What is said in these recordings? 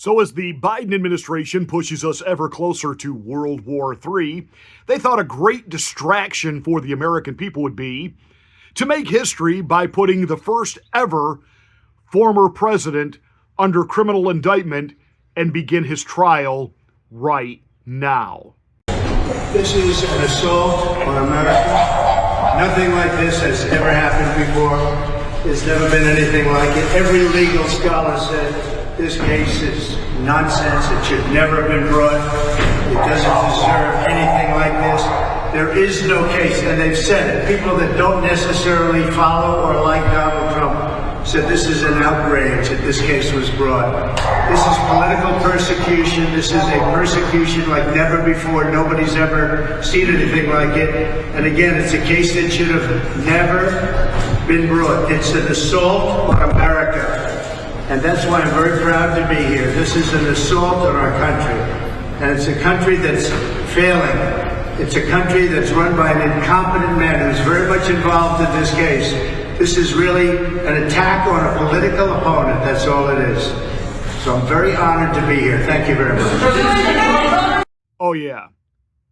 So, as the Biden administration pushes us ever closer to World War III, they thought a great distraction for the American people would be to make history by putting the first ever former president under criminal indictment and begin his trial right now. This is an assault on America. Nothing like this has ever happened before. There's never been anything like it. Every legal scholar said this case is nonsense. It should never have been brought. It doesn't deserve anything like this. There is no case, and they've said it. People that don't necessarily follow or like Donald Trump said this is an outrage that this case was brought. This is political persecution. This is a persecution like never before. Nobody's ever seen anything like it. And again, it's a case that should have never been brought. It's an assault on America. And that's why I'm very proud to be here. This is an assault on our country. And it's a country that's failing. It's a country that's run by an incompetent man who's very much involved in this case. This is really an attack on a political opponent. That's all it is. So I'm very honored to be here. Thank you very much. Oh, yeah.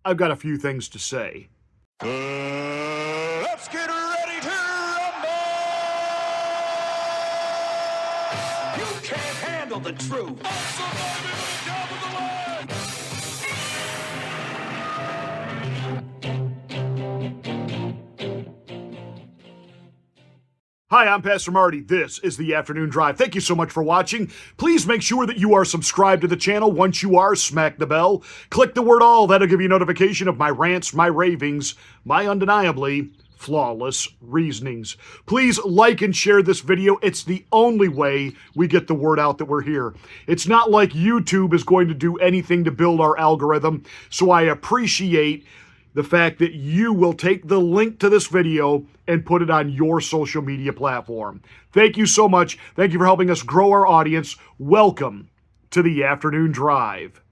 I've got a few things to say. Let's get ready to rumble! You can't handle the truth. Hi, I'm Pastor Marty. This is the Afternoon Drive. Thank you so much for watching. Please make sure that you are subscribed to the channel. Once you are, smack the bell. Click the word all. That'll give you a notification of my rants, my ravings, my undeniably flawless reasonings. Please like and share this video. It's the only way we get the word out that we're here. It's not like YouTube is going to do anything to build our algorithm, so I appreciate the fact that you will take the link to this video and put it on your social media platform. Thank you so much. Thank you for helping us grow our audience. Welcome to the Afternoon Drive.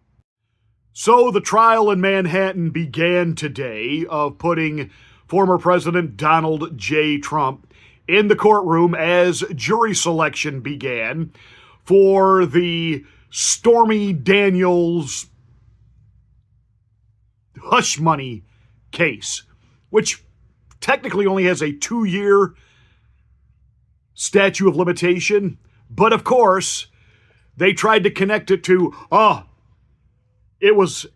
So the trial in Manhattan began today of putting former President Donald J. Trump in the courtroom as jury selection began for the Stormy Daniels hush money case, which technically only has a 2-year statute of limitation. But of course, they tried to connect it to, it was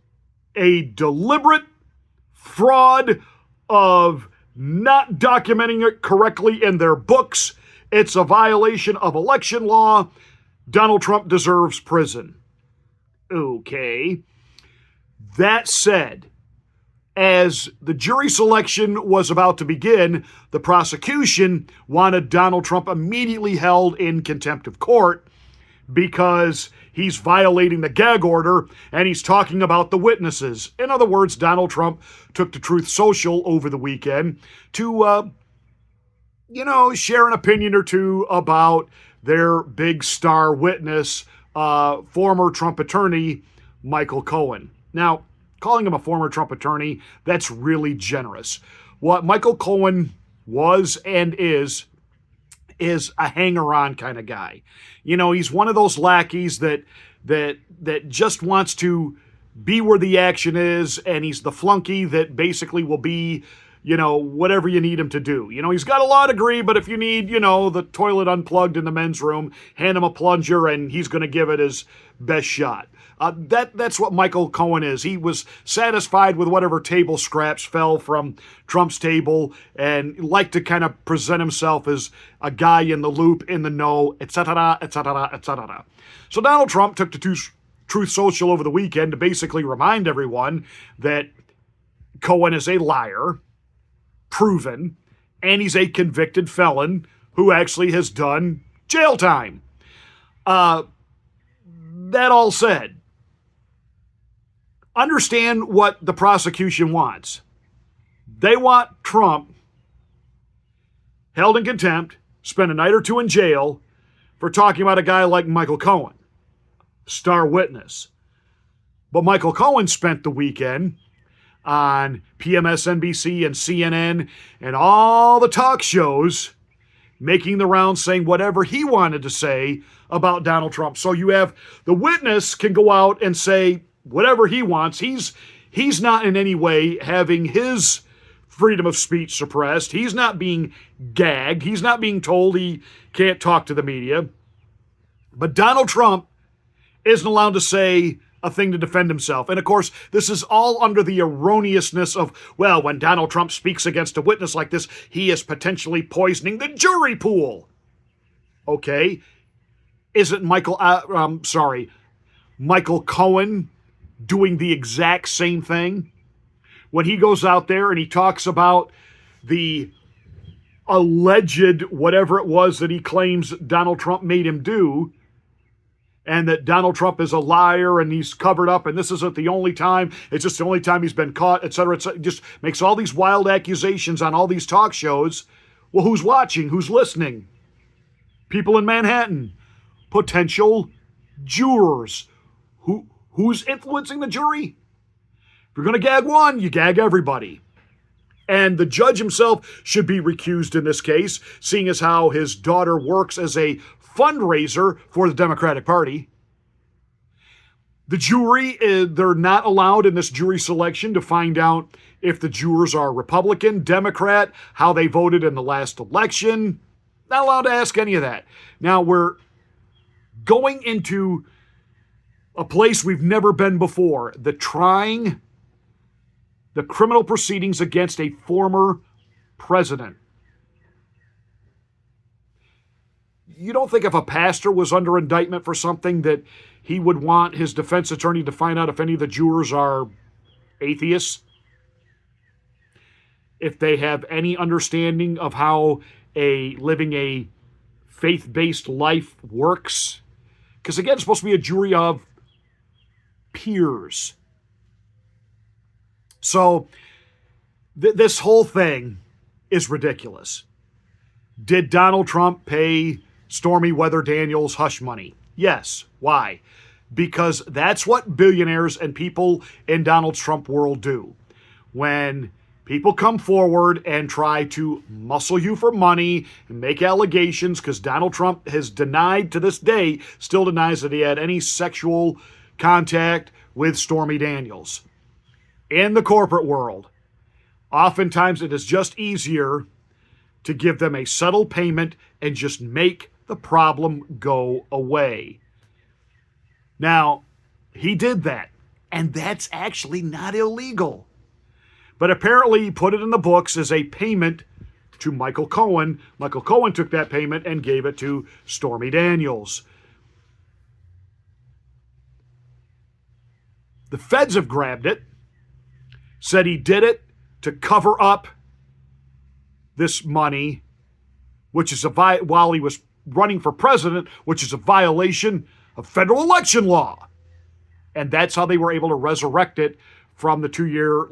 a deliberate fraud of not documenting it correctly in their books. It's a violation of election law. Donald Trump deserves prison. Okay. That said, as the jury selection was about to begin, the prosecution wanted Donald Trump immediately held in contempt of court because he's violating the gag order and he's talking about the witnesses. In other words, Donald Trump took to Truth Social over the weekend to, share an opinion or two about their big star witness, former Trump attorney, Michael Cohen. Now, calling him a former Trump attorney, that's really generous. What Michael Cohen was and is a hanger-on kind of guy. You know, he's one of those lackeys that just wants to be where the action is, and he's the flunky that basically will be, whatever you need him to do. He's got a law degree, but if you need, the toilet unplugged in the men's room, hand him a plunger and he's going to give it his best shot. That's what Michael Cohen is. He was satisfied with whatever table scraps fell from Trump's table and liked to kind of present himself as a guy in the loop, in the know, etc., etc., etc. So Donald Trump took to Truth Social over the weekend to basically remind everyone that Cohen is a liar, proven, and he's a convicted felon who actually has done jail time. That all said, understand what the prosecution wants. They want Trump held in contempt, spend a night or two in jail for talking about a guy like Michael Cohen, star witness. But Michael Cohen spent the weekend on PMSNBC and CNN and all the talk shows making the rounds saying whatever he wanted to say about Donald Trump. So you have the witness can go out and say whatever he wants. He's not in any way having his freedom of speech suppressed. He's not being gagged. He's not being told he can't talk to the media. But Donald Trump isn't allowed to say a thing to defend himself. And of course, this is all under the erroneousness of, well, when Donald Trump speaks against a witness like this, he is potentially poisoning the jury pool. Okay. Isn't Michael Cohen doing the exact same thing? When he goes out there and he talks about the alleged whatever it was that he claims Donald Trump made him do, and that Donald Trump is a liar and he's covered up and this isn't the only time, it's just the only time he's been caught, etc., etc. Just makes all these wild accusations on all these talk shows. Well, who's watching? Who's listening? People in Manhattan. Potential jurors. Who's influencing the jury? If you're going to gag one, you gag everybody. And the judge himself should be recused in this case, seeing as how his daughter works as a fundraiser for the Democratic Party. The jury, they're not allowed in this jury selection to find out if the jurors are Republican, Democrat, how they voted in the last election. Not allowed to ask any of that. Now we're going into a place we've never been before. The criminal proceedings against a former president. You don't think if a pastor was under indictment for something that he would want his defense attorney to find out if any of the jurors are atheists? If they have any understanding of how living a faith-based life works? Because again, it's supposed to be a jury of peers. So this whole thing is ridiculous. Did Donald Trump pay Stormy Weather Daniels hush money? Yes. Why? Because that's what billionaires and people in Donald Trump world do. When people come forward and try to muscle you for money and make allegations, because Donald Trump has denied to this day, still denies that he had any sexual contact with Stormy Daniels. In the corporate world, oftentimes it is just easier to give them a settled payment and just make the problem go away. Now, he did that, and that's actually not illegal. But apparently he put it in the books as a payment to Michael Cohen. Michael Cohen took that payment and gave it to Stormy Daniels. The feds have grabbed it, said he did it to cover up this money, which is while he was running for president, which is a violation of federal election law. And that's how they were able to resurrect it from the 2-year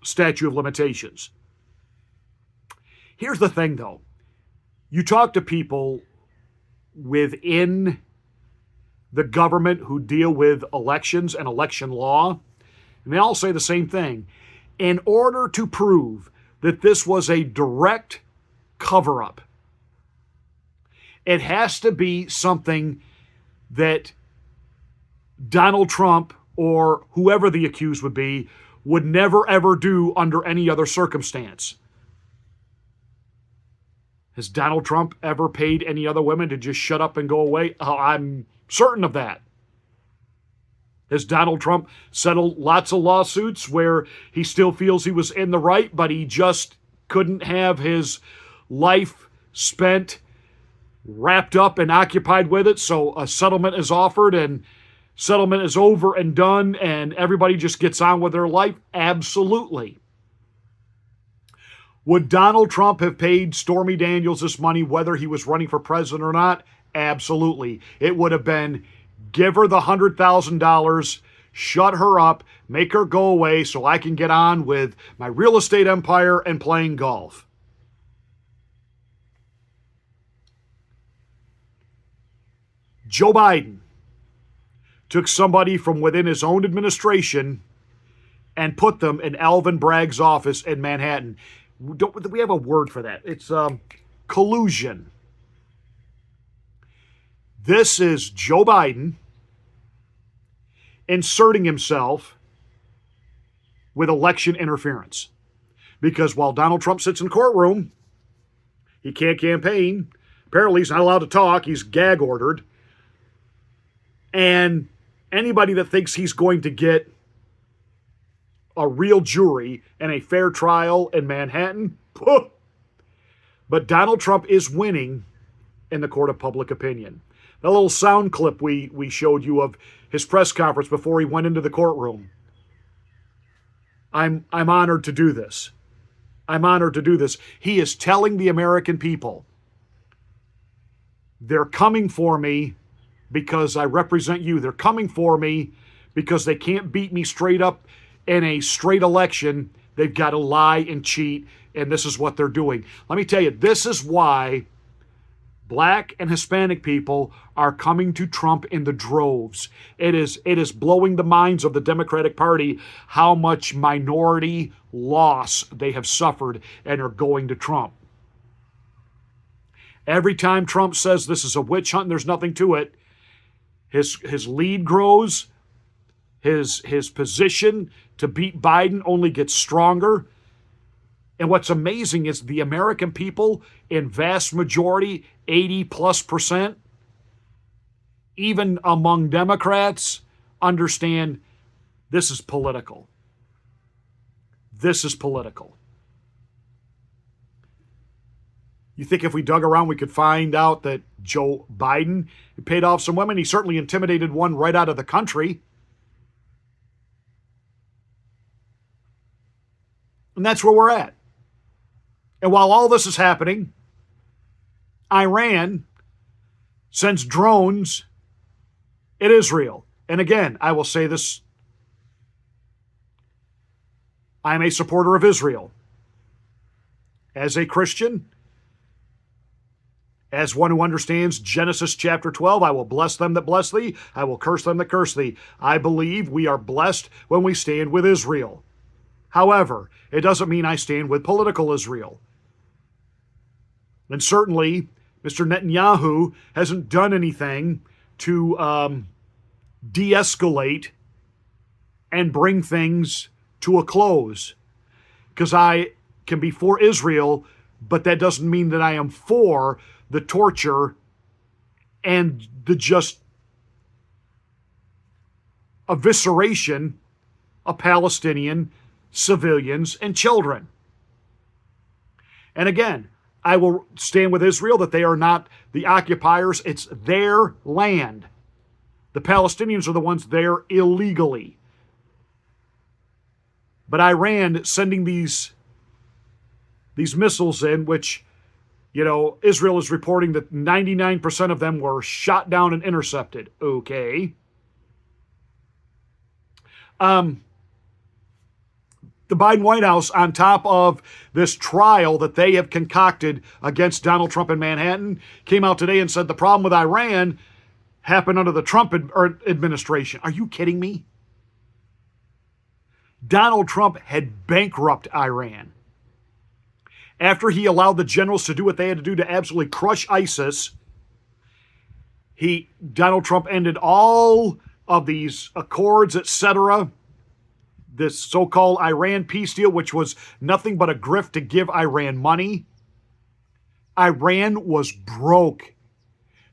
statute of limitations. Here's the thing, though. You talk to people within the government who deal with elections and election law, and they all say the same thing. In order to prove that this was a direct cover-up, it has to be something that Donald Trump or whoever the accused would be would never ever do under any other circumstance. Has Donald Trump ever paid any other women to just shut up and go away? Oh, I'm certain of that. Has Donald Trump settled lots of lawsuits where he still feels he was in the right, but he just couldn't have his life spent wrapped up and occupied with it, so a settlement is offered and settlement is over and done and everybody just gets on with their life? Absolutely. Would Donald Trump have paid Stormy Daniels this money whether he was running for president or not? Absolutely. It would have been give her the $100,000, shut her up, make her go away so I can get on with my real estate empire and playing golf. Joe Biden took somebody from within his own administration and put them in Alvin Bragg's office in Manhattan. We have a word for that. It's collusion. This is Joe Biden inserting himself with election interference. Because while Donald Trump sits in the courtroom, he can't campaign. Apparently, he's not allowed to talk. He's gag ordered. And anybody that thinks he's going to get a real jury and a fair trial in Manhattan, poof. But Donald Trump is winning in the court of public opinion. That little sound clip we showed you of his press conference before he went into the courtroom. I'm honored to do this. I'm honored to do this. He is telling the American people, they're coming for me because I represent you. They're coming for me because they can't beat me straight up in a straight election. They've got to lie and cheat, and this is what they're doing. Let me tell you, this is why Black and Hispanic people are coming to Trump in the droves. It is blowing the minds of the Democratic Party how much minority loss they have suffered and are going to Trump. Every time Trump says this is a witch hunt and there's nothing to it, his lead grows, his position to beat Biden only gets stronger. And what's amazing is the American people, in vast majority, 80+%, even among Democrats, understand this is political. This is political. You think if we dug around, we could find out that Joe Biden paid off some women? He certainly intimidated one right out of the country. And that's where we're at. And while all this is happening, Iran sends drones at Israel. And again, I will say this, I'm a supporter of Israel. As a Christian, as one who understands Genesis chapter 12, I will bless them that bless thee, I will curse them that curse thee. I believe we are blessed when we stand with Israel. However, it doesn't mean I stand with political Israel. And certainly, Mr. Netanyahu hasn't done anything to de-escalate and bring things to a close. Because I can be for Israel, but that doesn't mean that I am for the torture and the just evisceration of Palestinian civilians and children. And again, I will stand with Israel that they are not the occupiers. It's their land. The Palestinians are the ones there illegally. But Iran sending these missiles in, which, Israel is reporting that 99% of them were shot down and intercepted. Okay. The Biden White House, on top of this trial that they have concocted against Donald Trump in Manhattan, came out today and said the problem with Iran happened under the Trump administration. Are you kidding me? Donald Trump had bankrupted Iran. After he allowed the generals to do what they had to do to absolutely crush ISIS, Donald Trump ended all of these accords, etc., this so-called Iran peace deal, which was nothing but a grift to give Iran money. Iran was broke.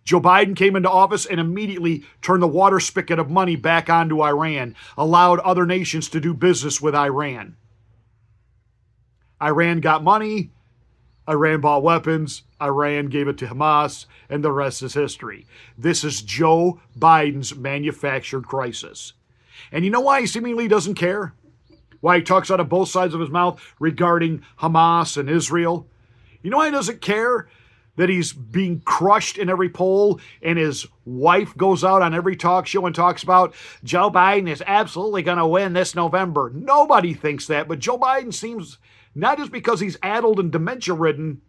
Joe Biden came into office and immediately turned the water spigot of money back onto Iran, allowed other nations to do business with Iran. Iran got money, Iran bought weapons, Iran gave it to Hamas, and the rest is history. This is Joe Biden's manufactured crisis. And you know why he seemingly doesn't care? Why he talks out of both sides of his mouth regarding Hamas and Israel? You know why he doesn't care that he's being crushed in every poll and his wife goes out on every talk show and talks about Joe Biden is absolutely going to win this November? Nobody thinks that, but Joe Biden seems, not just because he's addled and dementia-ridden,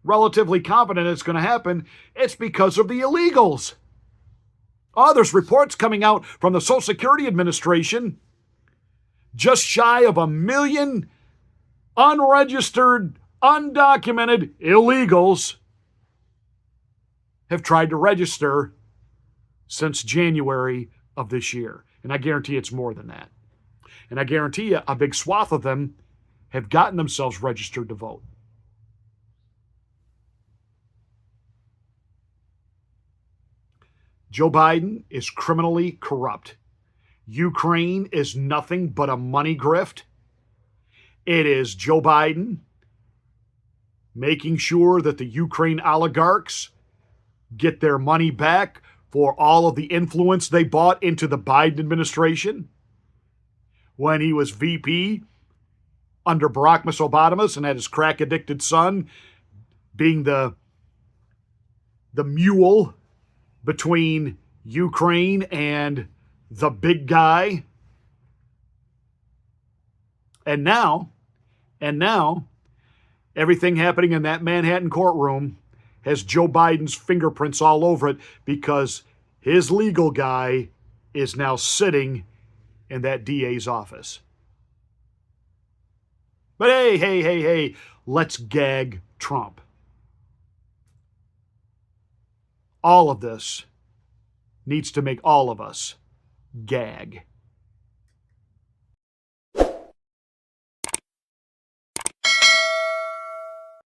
relatively confident it's going to happen, it's because of the illegals. Oh, there's reports coming out from the Social Security Administration, just shy of 1 million unregistered, undocumented illegals have tried to register since January of this year. And I guarantee it's more than that. And I guarantee you a big swath of them have gotten themselves registered to vote. Joe Biden is criminally corrupt. Ukraine is nothing but a money grift. It is Joe Biden making sure that the Ukraine oligarchs get their money back for all of the influence they bought into the Biden administration when he was VP under Barack Obama and had his crack-addicted son being the mule between Ukraine and the big guy. And now, everything happening in that Manhattan courtroom has Joe Biden's fingerprints all over it because his legal guy is now sitting in that DA's office. But hey, let's gag Trump. All of this needs to make all of us gag.